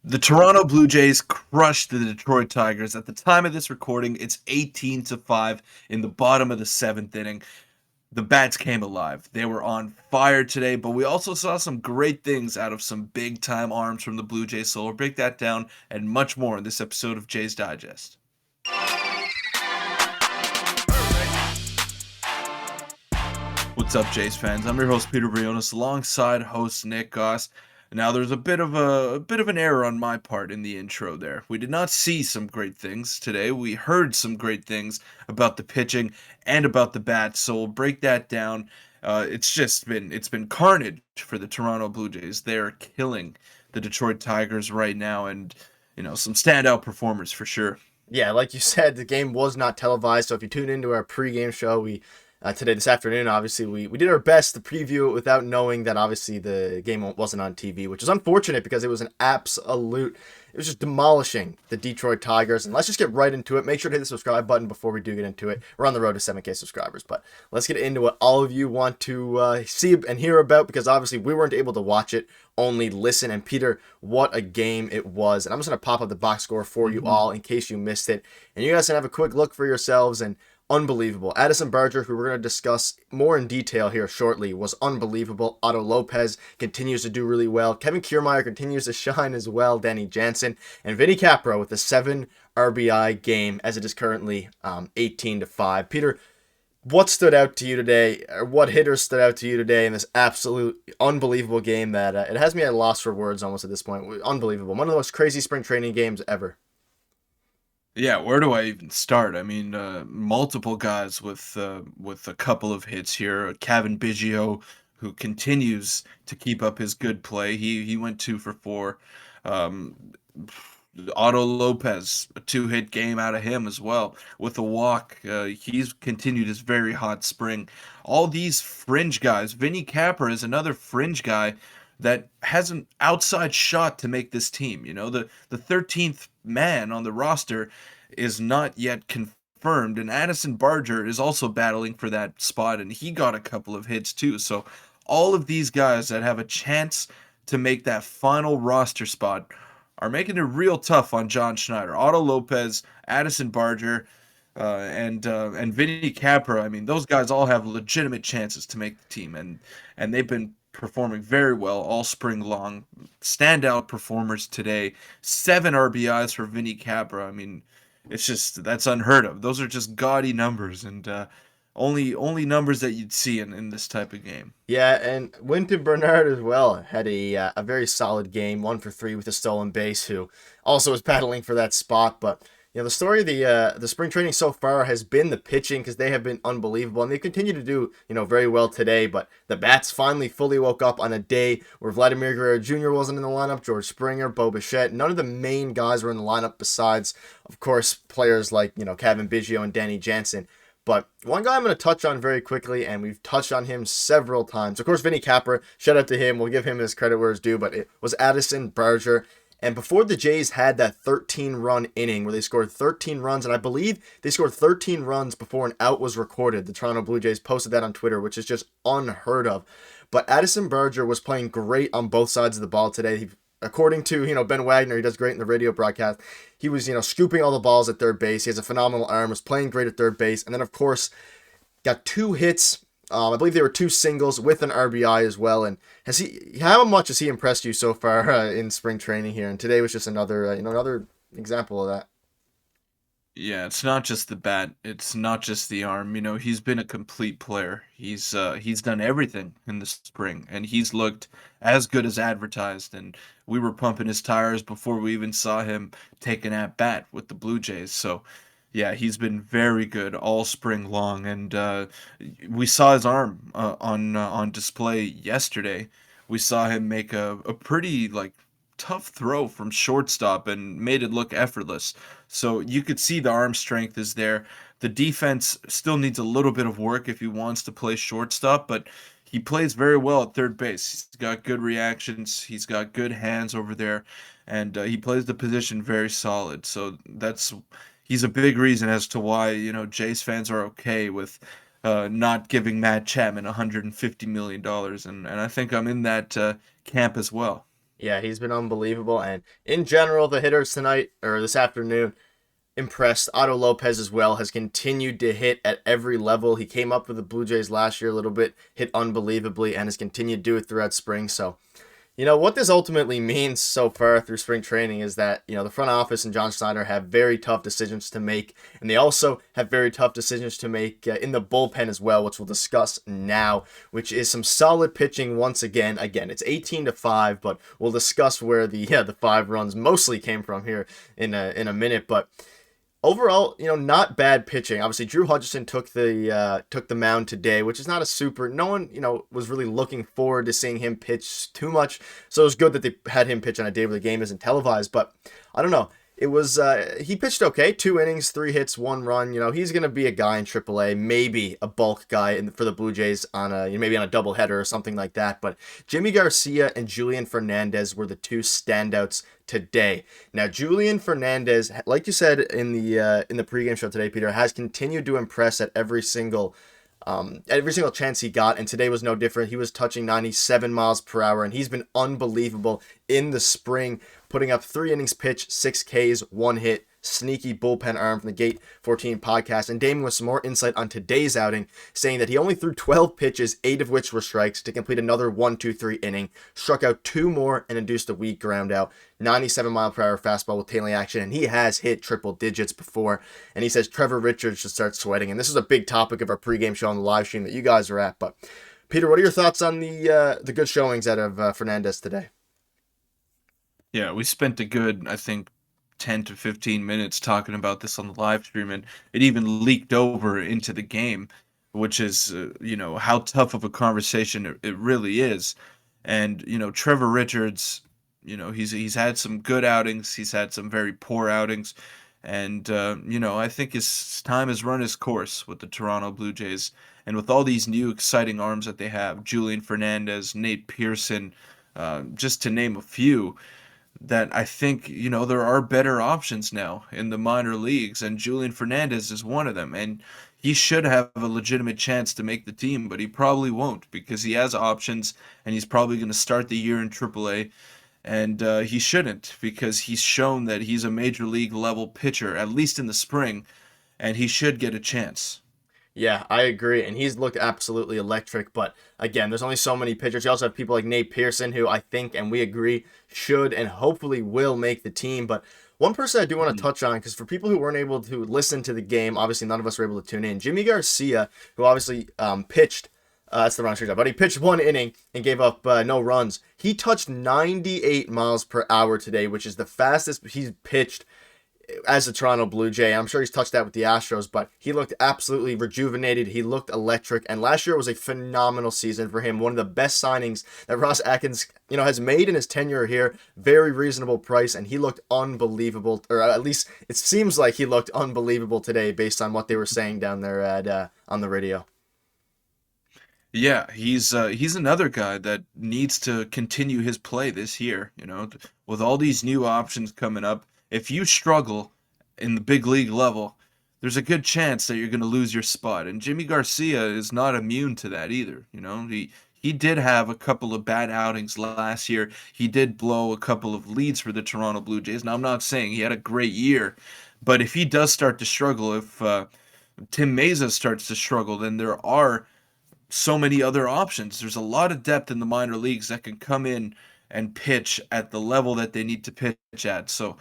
The Toronto Blue Jays crushed the Detroit Tigers. At the time of this recording, it's 18-5 in the bottom of the seventh inning. The bats came alive. They were on fire today, but we also saw some great things out of some big time arms from the Blue Jays. So we'll break that down and much more in this episode of Jays Digest. What's up, Jays fans? I'm your host Peter Vryonis, alongside host Nick Gosse. Now, there's a bit of an error on my part in the intro there. We did not see some great things today. We heard some great things about the pitching and about the bats. So we'll break that down. It's been carnage for the Toronto Blue Jays. They're killing the Detroit Tigers right now, and some standout performers for sure. Yeah, like you said, the game was not televised. So if you tune into our pregame show, this afternoon, obviously we did our best to preview it without knowing that obviously the game wasn't on TV, which is unfortunate because it was just demolishing the Detroit Tigers. And let's just get right into it. Make sure to hit the subscribe button before we do get into it. We're on the road to 7K subscribers, but let's get into what all of you want to see and hear about, because obviously we weren't able to watch it, only listen. And Peter, what a game it was. And I'm just going to pop up the box score for you all in case you missed it. And you guys can have a quick look for yourselves. And unbelievable. Addison Barger, who we're going to discuss more in detail here shortly, was unbelievable. Otto Lopez continues to do really well. Kevin Kiermaier continues to shine as well. Danny Jansen and Vinny Capra with a 7 RBI game as it is currently 18-5. Peter, what stood out to you today? Or what hitters stood out to you today in this absolute unbelievable game that it has me at a loss for words almost at this point? Unbelievable. One of the most crazy spring training games ever. Yeah, where do I even start? I mean, multiple guys with a couple of hits here. Kevin Biggio, who continues to keep up his good play. He went 2 for 4. Um, Otto Lopez, a 2-hit game out of him as well with a walk. He's continued his very hot spring. All these fringe guys. Vinny Capra is another fringe guy that has an outside shot to make this team. The 13th man on the roster is not yet confirmed, and Addison Barger is also battling for that spot, and he got a couple of hits too. So all of these guys that have a chance to make that final roster spot are making it real tough on John Schneider. Otto Lopez, Addison Barger, and Vinny Capra. I mean, those guys all have legitimate chances to make the team, and they've been performing very well all spring long. Standout performers today. 7 RBIs for Vinny Capra. I mean, that's unheard of. Those are just gaudy numbers, and only numbers that you'd see in this type of game. Yeah, and Winton Bernard as well had a very solid game, 1 for 3 with a stolen base, who also was battling for that spot. But the story of the spring training so far has been the pitching, because they have been unbelievable, and they continue to do very well today. But the bats finally fully woke up on a day where Vladimir Guerrero Jr. wasn't in the lineup, George Springer, Bo Bichette, none of the main guys were in the lineup besides, of course, players like Kevin Biggio and Danny Jansen. But one guy I'm going to touch on very quickly, and we've touched on him several times. Of course, Vinny Capra, shout out to him. We'll give him his credit where it's due, but it was Addison Barger. And before the Jays had that 13-run inning where they scored 13 runs, and I believe they scored 13 runs before an out was recorded. The Toronto Blue Jays posted that on Twitter, which is just unheard of. But Addison Barger was playing great on both sides of the ball today. According to Ben Wagner, he does great in the radio broadcast. He was scooping all the balls at third base. He has a phenomenal arm. Was playing great at third base, and then of course got 2 hits. I believe they were 2 singles with an RBI as well. And how much has he impressed you so far in spring training here? And today was just another another example of that. Yeah, it's not just the bat, it's not just the arm. He's been a complete player. He's done everything in the spring, and he's looked as good as advertised. And we were pumping his tires before we even saw him take an at bat with the Blue Jays. So, yeah, he's been very good all spring long, and we saw his arm on display yesterday. We saw him make a pretty tough throw from shortstop and made it look effortless. So you could see the arm strength is there. The defense still needs a little bit of work if he wants to play shortstop, but he plays very well at third base. He's got good reactions. He's got good hands over there, and he plays the position very solid. So he's a big reason as to why Jays fans are okay with not giving Matt Chapman $150 million, and I think I'm in that camp as well. Yeah, he's been unbelievable. And in general, the hitters tonight or this afternoon impressed. Otto Lopez as well has continued to hit at every level. He came up with the Blue Jays last year a little bit, hit unbelievably, and has continued to do it throughout spring. So what this ultimately means so far through spring training is that, the front office and John Schneider have very tough decisions to make. And they also have very tough decisions to make in the bullpen as well, which we'll discuss now, which is some solid pitching once again. Again, it's 18-5, but we'll discuss where the 5 runs mostly came from here in a minute. But overall, not bad pitching. Obviously, Drew Hutchison took the mound today, which is not a super. No one, was really looking forward to seeing him pitch too much. So it was good that they had him pitch on a day where the game isn't televised. But I don't know. It was he pitched okay, 2 innings, 3 hits, 1 run. He's gonna be a guy in AAA, maybe a bulk guy for the Blue Jays on maybe on a doubleheader or something like that. But Jimmy Garcia and Julian Fernandez were the two standouts today. Now, Julian Fernandez, like you said in the pregame show today, Peter, has continued to impress at every single chance he got, and today was no different. He was touching 97 miles per hour, and he's been unbelievable in the spring, putting up 3 innings pitched, 6 Ks, 1 hit, sneaky bullpen arm from the Gate 14 podcast. And Damon with some more insight on today's outing, saying that he only threw 12 pitches, 8 of which were strikes, to complete another 1-2-3 inning, struck out 2 more and induced a weak ground out, 97-mile-per-hour fastball with tailing action, and he has hit triple digits before. And he says Trevor Richards should start sweating. And this is a big topic of our pregame show on the live stream that you guys are at. But Peter, what are your thoughts on the good showings out of Fernandez today? Yeah, we spent a good, I think, 10 to 15 minutes talking about this on the live stream, and it even leaked over into the game, which is, how tough of a conversation it really is. And, Trevor Richards, he's had some good outings, he's had some very poor outings, and, I think his time has run his course with the Toronto Blue Jays. And with all these new exciting arms that they have, Julian Fernandez, Nate Pearson, just to name a few, that I think, there are better options now in the minor leagues, and Julian Fernandez is one of them. And he should have a legitimate chance to make the team, but he probably won't because he has options, and he's probably going to start the year in AAA. And he shouldn't because he's shown that he's a major league level pitcher, at least in the spring, and he should get a chance. Yeah, I agree. And he's looked absolutely electric. But again, there's only so many pitchers. You also have people like Nate Pearson, who I think and we agree should and hopefully will make the team. But one person I do want to touch on, because for people who weren't able to listen to the game, obviously none of us were able to tune in. Jimmy Garcia, who obviously pitched, that's the wrong street, but he pitched 1 inning and gave up no runs. He touched 98 miles per hour today, which is the fastest he's pitched as a Toronto Blue Jay. I'm sure he's touched that with the Astros, but he looked absolutely rejuvenated. He looked electric, and last year was a phenomenal season for him. One of the best signings that Ross Atkins, has made in his tenure here. Very reasonable price, and he looked unbelievable, or at least it seems like he looked unbelievable today based on what they were saying down there at on the radio. Yeah, he's another guy that needs to continue his play this year, with all these new options coming up. If you struggle in the big league level, there's a good chance that you're going to lose your spot. And Jimmy Garcia is not immune to that either, He did have a couple of bad outings last year. He did blow a couple of leads for the Toronto Blue Jays. Now, I'm not saying he had a great year, but if he does start to struggle, if Tim Meza starts to struggle, then there are so many other options. There's a lot of depth in the minor leagues that can come in and pitch at the level that they need to pitch at. So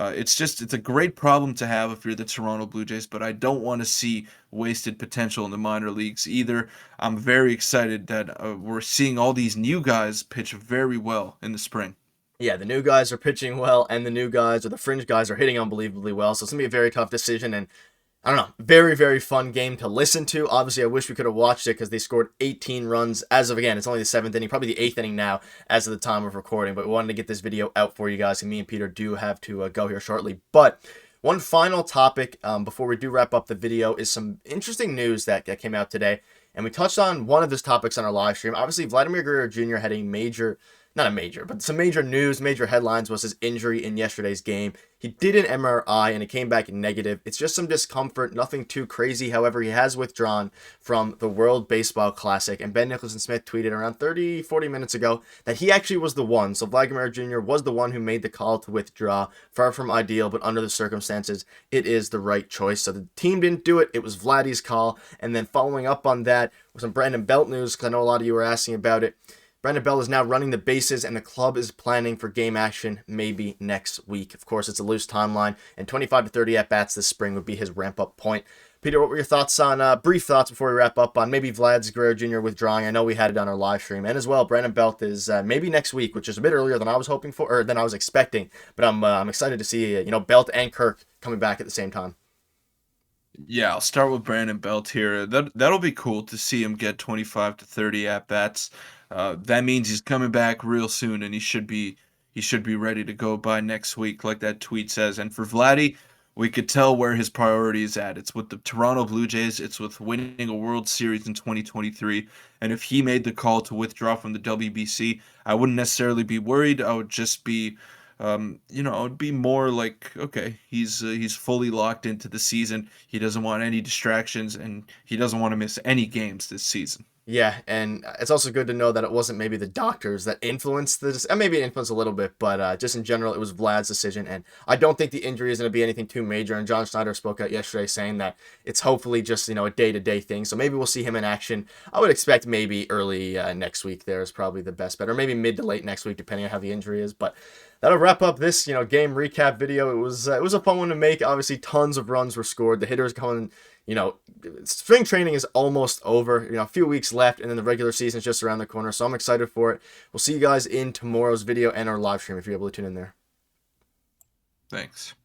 it's a great problem to have if you're the Toronto Blue Jays, but I don't want to see wasted potential in the minor leagues either. I'm very excited that we're seeing all these new guys pitch very well in the spring. Yeah, the new guys are pitching well, and the new guys or the fringe guys are hitting unbelievably well. So it's gonna be a very tough decision, and I don't know, very, very fun game to listen to. Obviously, I wish we could have watched it because they scored 18 runs as of, again, it's only the 7th inning, probably the 8th inning now as of the time of recording. But we wanted to get this video out for you guys, and me and Peter do have to go here shortly. But one final topic before we do wrap up the video is some interesting news that came out today. And we touched on one of those topics on our live stream. Obviously, Vladimir Guerrero Jr. had a major not a major, but some major news, major headlines was his injury in yesterday's game. He did an MRI and it came back negative. It's just some discomfort, nothing too crazy. However, he has withdrawn from the World Baseball Classic. And Ben Nicholson Smith tweeted around 30, 40 minutes ago that he actually was the one. So Vladimir Jr. was the one who made the call to withdraw. Far from ideal, but under the circumstances, it is the right choice. So the team didn't do it. It was Vladdy's call. And then following up on that with some Brandon Belt news, because I know a lot of you were asking about it. Brandon Belt is now running the bases, and the club is planning for game action maybe next week. Of course, it's a loose timeline, and 25 to 30 at-bats this spring would be his ramp-up point. Peter, what were your thoughts on, brief thoughts before we wrap up on maybe Vlad's Guerrero Jr. withdrawing? I know we had it on our live stream, and as well, Brandon Belt is maybe next week, which is a bit earlier than I was hoping for, or than I was expecting, but I'm excited to see, Belt and Kirk coming back at the same time. Yeah, I'll start with Brandon Belt here. That'll be cool to see him get 25 to 30 at bats. That means he's coming back real soon, and he should be ready to go by next week, like that tweet says. And for Vladdy, we could tell where his priority is at. It's with the Toronto Blue Jays. It's with winning a World Series in 2023. And if he made the call to withdraw from the WBC, I wouldn't necessarily be worried. I would just be it would be more like, okay, he's fully locked into the season. He doesn't want any distractions, and he doesn't want to miss any games this season. Yeah, and it's also good to know that it wasn't maybe the doctors that influenced this. And maybe it influenced a little bit, but just in general, it was Vlad's decision. And I don't think the injury is going to be anything too major. And John Schneider spoke out yesterday saying that it's hopefully just, a day-to-day thing. So maybe we'll see him in action. I would expect maybe early next week there is probably the best bet. Or maybe mid to late next week, depending on how the injury is. But that'll wrap up this, game recap video. It was a fun one to make. Obviously, tons of runs were scored. The hitters going, spring training is almost over. A few weeks left, and then the regular season is just around the corner. So I'm excited for it. We'll see you guys in tomorrow's video and our live stream if you're able to tune in there. Thanks.